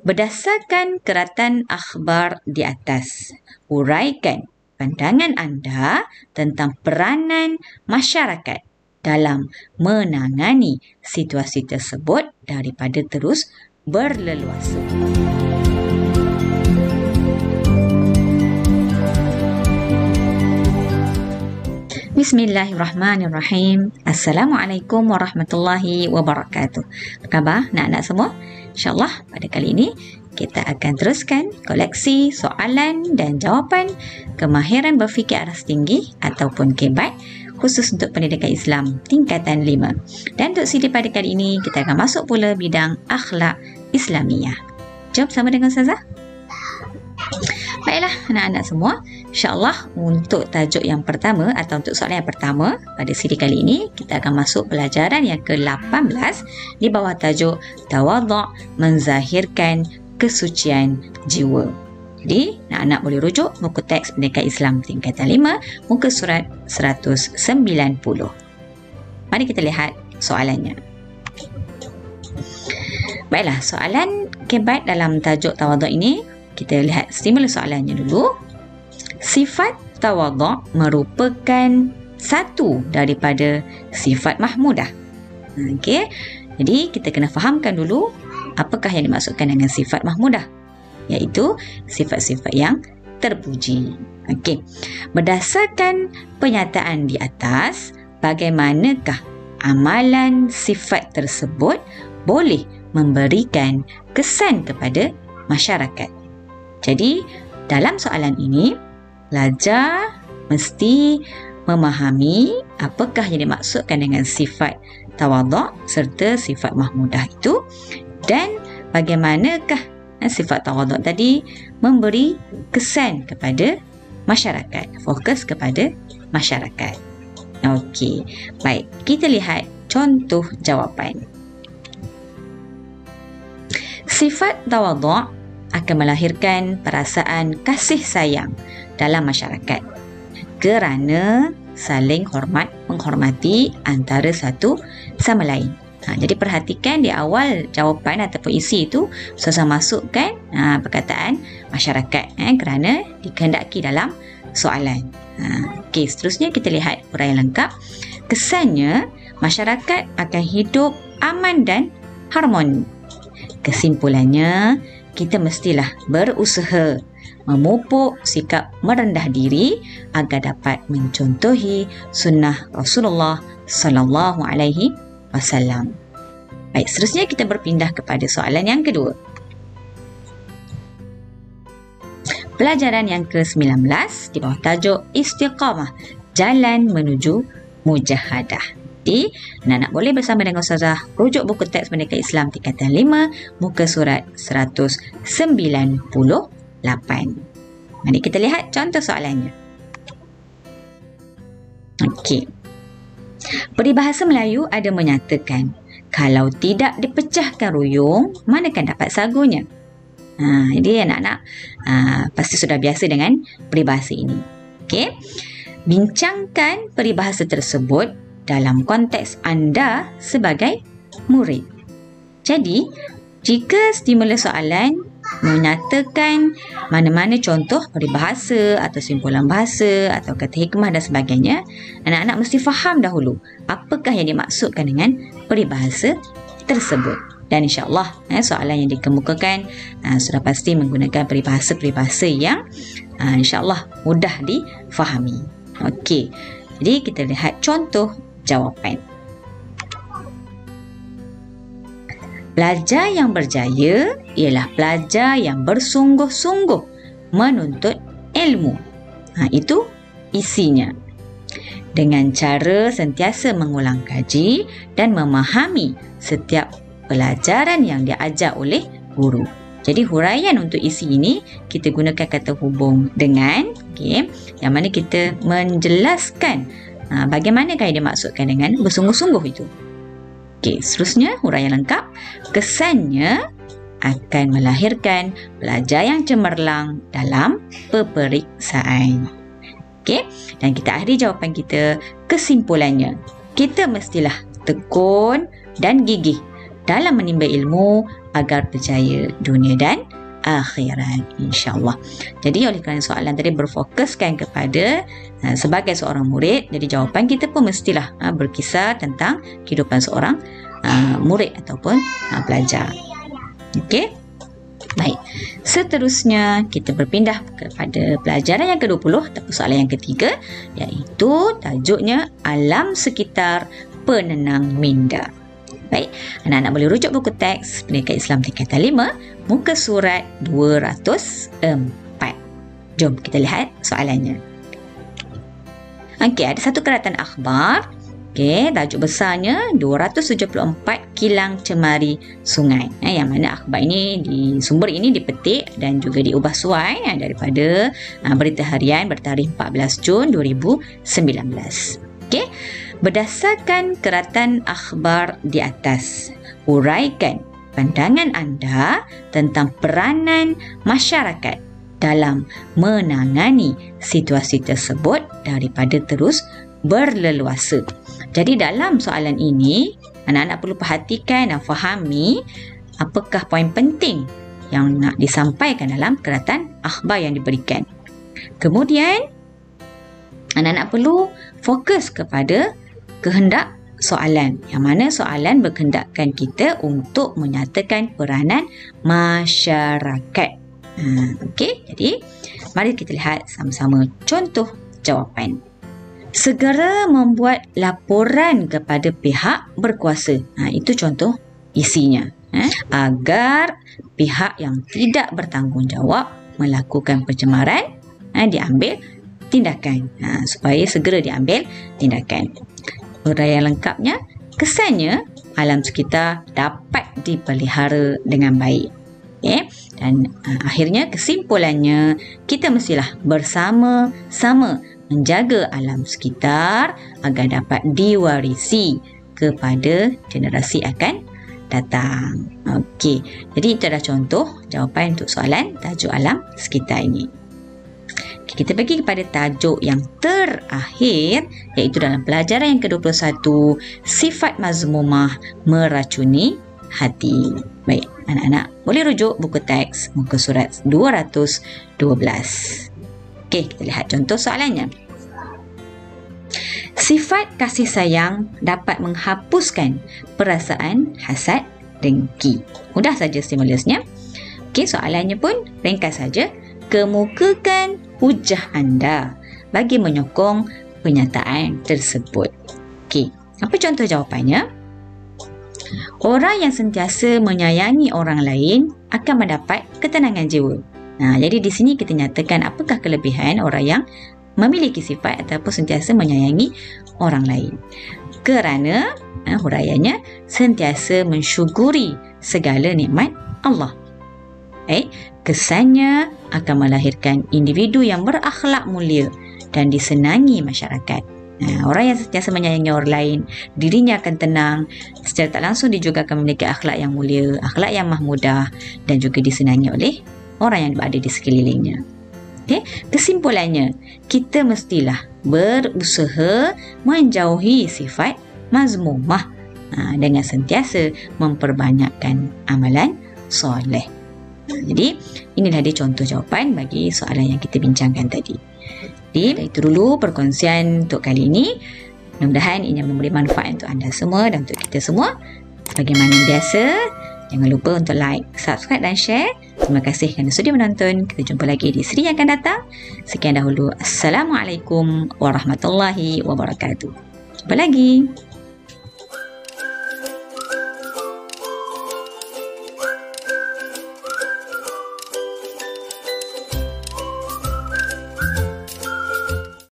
Berdasarkan keratan akhbar di atas, uraikan pandangan anda tentang peranan masyarakat dalam menangani situasi tersebut daripada terus berleluasa. Bismillahirrahmanirrahim. Assalamualaikum warahmatullahi wabarakatuh. Apa khabar anak-anak semua? InsyaAllah pada kali ini kita akan teruskan koleksi soalan dan jawapan kemahiran berfikir aras tinggi ataupun KBAT khusus untuk pendidikan Islam tingkatan 5. Dan untuk siri pada kali ini kita akan masuk pula bidang akhlak Islamiyah. Jom sama dengan Ustazah. Baiklah anak-anak semua, insyaAllah untuk tajuk yang pertama atau untuk soalan yang pertama pada siri kali ini kita akan masuk pelajaran yang ke-18 di bawah tajuk Tawadhu' menzahirkan kesucian jiwa. Jadi anak-anak boleh rujuk muka teks pendidikan Islam tingkatan 5 muka surat 190. Mari kita lihat soalannya. Baiklah, soalan KBAT dalam tajuk tawadhu' ini, kita lihat stimulus soalannya dulu. Sifat tawadhu' merupakan satu daripada sifat mahmudah. Okey. Jadi kita kena fahamkan dulu apakah yang dimaksudkan dengan sifat mahmudah, iaitu sifat-sifat yang terpuji. Okey. Berdasarkan pernyataan di atas, bagaimanakah amalan sifat tersebut boleh memberikan kesan kepada masyarakat? Jadi, dalam soalan ini, pelajar mesti memahami apakah yang dimaksudkan dengan sifat tawadhu' serta sifat mahmudah itu dan bagaimanakah sifat tawadhu' tadi memberi kesan kepada masyarakat, fokus kepada masyarakat. Okey, baik, kita lihat contoh jawapan. Sifat tawadhu' akan melahirkan perasaan kasih sayang dalam masyarakat kerana saling menghormati antara satu sama lain. Jadi perhatikan di awal jawapan ataupun isi itu Ustazah masukkan perkataan masyarakat kerana dikehendaki dalam soalan. Okey, seterusnya kita lihat uraian lengkap. Kesannya masyarakat akan hidup aman dan harmoni. Kesimpulannya, kita mestilah berusaha memupuk sikap merendah diri agar dapat mencontohi sunnah Rasulullah sallallahu alaihi wasallam. Baik, seterusnya kita berpindah kepada soalan yang kedua. Pelajaran yang ke-19 di bawah tajuk Istiqamah, jalan menuju mujahadah. Jadi, anak-anak boleh bersama dengan Ustazah rujuk buku teks pendidikan Islam tingkatan 5 muka surat 198. Mari kita lihat contoh soalannya. Okey. Peribahasa Melayu ada menyatakan, kalau tidak dipecahkan ruyung, manakan dapat sagunya. Jadi anak-anak pasti sudah biasa dengan peribahasa ini. Okey. Bincangkan peribahasa tersebut dalam konteks anda sebagai murid. Jadi, jika stimulus soalan menyatakan mana-mana contoh peribahasa atau simpulan bahasa atau kata hikmah dan sebagainya, anak-anak mesti faham dahulu apakah yang dimaksudkan dengan peribahasa tersebut. Dan insyaAllah soalan yang dikemukakan sudah pasti menggunakan peribahasa-peribahasa yang insyaAllah mudah difahami. Okey, jadi kita lihat contoh jawapan. Pelajar yang berjaya ialah pelajar yang bersungguh-sungguh menuntut ilmu. Itu isinya. Dengan cara sentiasa mengulang kaji dan memahami setiap pelajaran yang diajar oleh guru. Jadi huraian untuk isi ini kita gunakan kata hubung dengan, yang mana kita menjelaskan bagaimanakah yang dimaksudkan dengan bersungguh-sungguh itu. Okey, seterusnya huraian lengkap. Kesannya akan melahirkan pelajar yang cemerlang dalam peperiksaan. Okey, dan kita akhiri jawapan kita. Kesimpulannya, kita mestilah tekun dan gigih dalam menimba ilmu agar berjaya dunia dan akhirat, insya-Allah. Jadi oleh kerana soalan tadi berfokuskan kepada sebagai seorang murid, jadi jawapan kita pun mestilah berkisar tentang kehidupan seorang murid ataupun pelajar. Okey. Baik. Seterusnya kita berpindah kepada pelajaran yang ke-20 ataupun soalan yang ketiga, iaitu tajuknya alam sekitar penenang minda. Baik, anak-anak boleh rujuk buku teks Pendidikan Islam tingkatan 5, muka surat 204. Jom kita lihat soalannya. Okey, ada satu keratan akhbar. Okey, tajuk besarnya 274 kilang cemari sungai. Yang mana akhbar ini sumber ini dipetik dan juga diubah suai daripada berita harian bertarikh 14 Jun 2019. Okey. Berdasarkan keratan akhbar di atas, uraikan pandangan anda tentang peranan masyarakat dalam menangani situasi tersebut daripada terus berleluasa. Jadi dalam soalan ini, anak-anak perlu perhatikan dan fahami apakah poin penting yang nak disampaikan dalam keratan akhbar yang diberikan. Kemudian, anak-anak perlu fokus kepada kehendak soalan, yang mana soalan berkehendakkan kita untuk menyatakan peranan masyarakat. Okey, jadi mari kita lihat sama-sama contoh jawapan. Segera membuat laporan kepada pihak berkuasa. Itu contoh isinya. Agar pihak yang tidak bertanggungjawab melakukan pencemaran diambil tindakan. Supaya segera diambil tindakan. Uraian lengkapnya, kesannya alam sekitar dapat dipelihara dengan baik. Okay? Dan akhirnya kesimpulannya, kita mestilah bersama-sama menjaga alam sekitar agar dapat diwarisi kepada generasi akan datang. Okey, jadi itu adalah contoh jawapan untuk soalan tajuk alam sekitar ini. Kita pergi kepada tajuk yang terakhir, iaitu dalam pelajaran yang ke-21, sifat mazmumah meracuni hati. Baik, anak-anak boleh rujuk buku teks muka surat 212. Okey, kita lihat contoh soalannya. Sifat kasih sayang dapat menghapuskan perasaan hasad dengki. Mudah saja stimulusnya. Okey, soalannya pun ringkas saja. Kemukakan hujah anda bagi menyokong penyataan tersebut. Okey, apa contoh jawapannya? Orang yang sentiasa menyayangi orang lain akan mendapat ketenangan jiwa. Jadi di sini kita nyatakan apakah kelebihan orang yang memiliki sifat ataupun sentiasa menyayangi orang lain. Kerana huraiannya sentiasa mensyukuri segala nikmat Allah. Kesannya akan melahirkan individu yang berakhlak mulia dan disenangi masyarakat. Orang yang sentiasa menyayangi orang lain, dirinya akan tenang, secara tak langsung dia juga akan memiliki akhlak yang mulia, akhlak yang mahmudah dan juga disenangi oleh orang yang berada di sekelilingnya. Kesimpulannya, kita mestilah berusaha menjauhi sifat mazmumah dengan sentiasa memperbanyakkan amalan soleh. Jadi, inilah dia contoh jawapan bagi soalan yang kita bincangkan tadi. Jadi, itu dulu perkongsian untuk kali ini. Mudah-mudahan ini memberi manfaat untuk anda semua dan untuk kita semua. Bagaimana biasa, jangan lupa untuk like, subscribe dan share. Terima kasih kerana sudi menonton. Kita jumpa lagi di seri yang akan datang. Sekian dahulu. Assalamualaikum warahmatullahi wabarakatuh. Jumpa lagi.